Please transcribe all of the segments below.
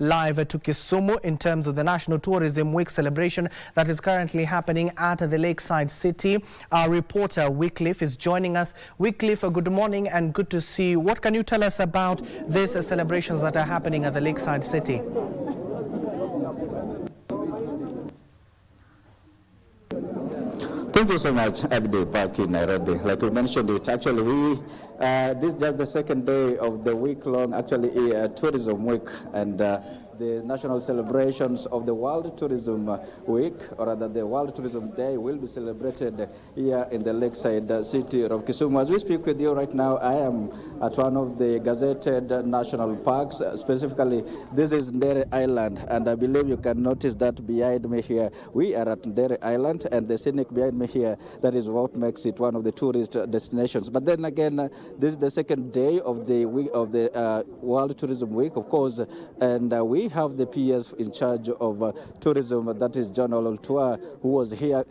Live to Kisumu in terms of the National Tourism Week celebration that is currently happening at the Lakeside City. Our reporter Wycliffe is joining us. Wycliffe, good morning and good to see you. What can you tell us about these celebrations that are happening at the Lakeside City? Thank you so much, Abdi, back in Nairobi. Like we mentioned, this is just the second day of the week-long, tourism week, and the national celebrations of the World Tourism Week, or rather the World Tourism Day, will be celebrated here in the Lakeside City of Kisumu. As we speak with you right now, I am at one of the gazetted national parks. Specifically, this is Ndere Island, and I believe you can notice that behind me here, we are at Ndere Island, and the scenic behind me here, that is what makes it one of the tourist destinations. But then again, this is the second day of the week of the World Tourism Week, of course, and we have the PS in charge of tourism, that is John Ololtua, who was here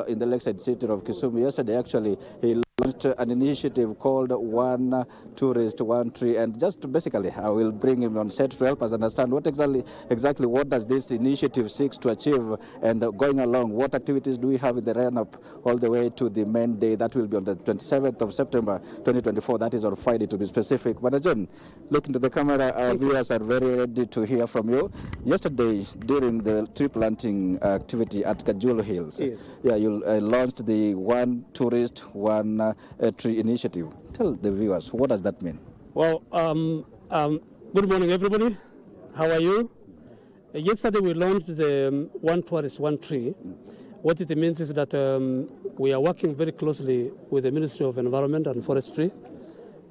in the Lakeside City of Kisumu yesterday. Actually, he launched an initiative called One Tourist, One Tree, and just basically I will bring him on set to help us understand what exactly what does this initiative seeks to achieve, and going along, what activities do we have in the run-up all the way to the main day that will be on the 27th of September 2024, that is on Friday to be specific. But John, look into the camera, our viewers are very ready to hear from you. Yesterday, during the tree planting activity at Kajulu Hills, yes. You launched the One Tourist, One Tree initiative. Tell the viewers, what does that mean? Well, good morning, everybody. How are you? Yesterday, we launched the One Tourist, One Tree. What it means is that we are working very closely with the Ministry of Environment and Forestry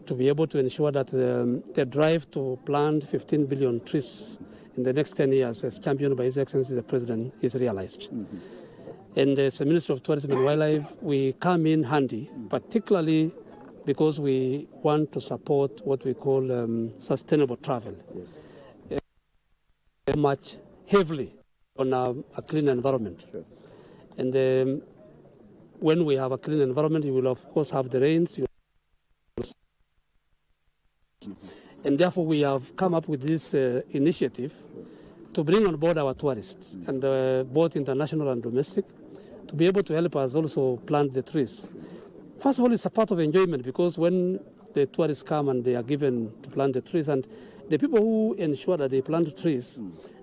to be able to ensure that the drive to plant 15 billion trees in the next 10 years, as championed by His Excellency the President, is realized. Mm-hmm. And as the Ministry of Tourism and Wildlife, we come in handy, particularly because we want to support what we call sustainable travel. Yes. Much heavily on a clean environment. Sure. And when we have a clean environment, you will of course have the rains. And therefore we have come up with this initiative to bring on board our tourists, and both international and domestic, to be able to help us also plant the trees. First of all, it's a part of enjoyment, because when the tourists come and they are given to plant the trees, and the people who ensure that they plant trees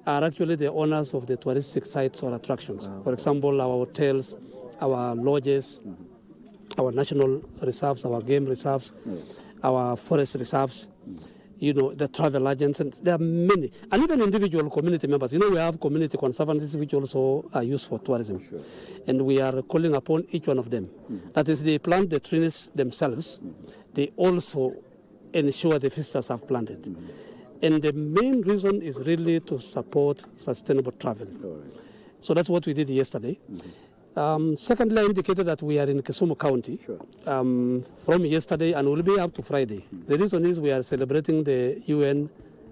are actually the owners of the touristic sites or attractions. For example, our hotels, our lodges, our national reserves, our game reserves, our forest reserves, the travel agents, and there are many, and even individual community members. We have community conservancies which also are used for tourism. Sure. And we are calling upon each one of them. Mm-hmm. That is, they plant the trees themselves. Mm-hmm. They also ensure the visitors have planted. Mm-hmm. And the main reason is really to support sustainable travel. Right. So that's what we did yesterday. Mm-hmm. Secondly, I indicated that we are in Kisumu County. Sure. From yesterday, and will be up to Friday. Mm-hmm. The reason is we are celebrating the UN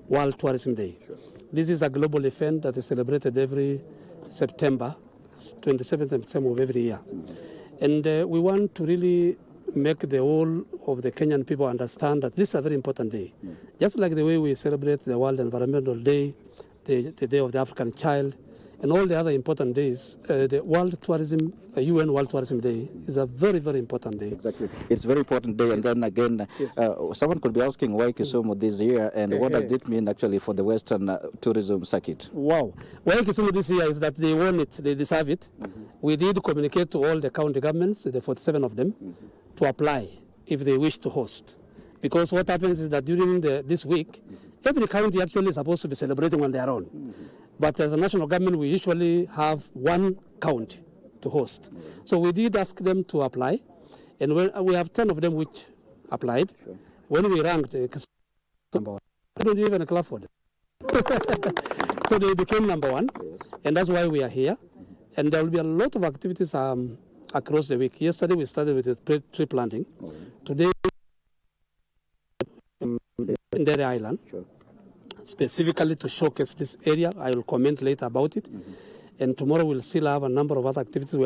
World Tourism Day. Sure. This is a global event that is celebrated every September, 27th September of every year. Mm-hmm. And we want to really make the whole of the Kenyan people understand that this is a very important day. Mm-hmm. Just like the way we celebrate the World Environmental Day, the Day of the African Child, and all the other important days, the World Tourism, UN World Tourism Day is a very, very important day. Exactly. It's a very important day. And then again, someone could be asking why Kisumu this year, and what does it mean actually for the Western tourism circuit? Wow. Why Kisumu this year is that they want it, they deserve it. Mm-hmm. We did communicate to all the county governments, the 47 of them, to apply if they wish to host. Because what happens is that during this week, every county actually is supposed to be celebrating on their own. Mm-hmm. But as a national government, we usually have one county to host. So we did ask them to apply, and we have 10 of them which applied. Sure. When we ranked number one, I don't even clap for them. So they became number one, and that's why we are here. And there will be a lot of activities across the week. Yesterday we started with the tree planting. Today in Ndere Island. Sure. Specifically to showcase this area. I will comment later about it. Mm-hmm. And tomorrow we'll still have a number of other activities. We have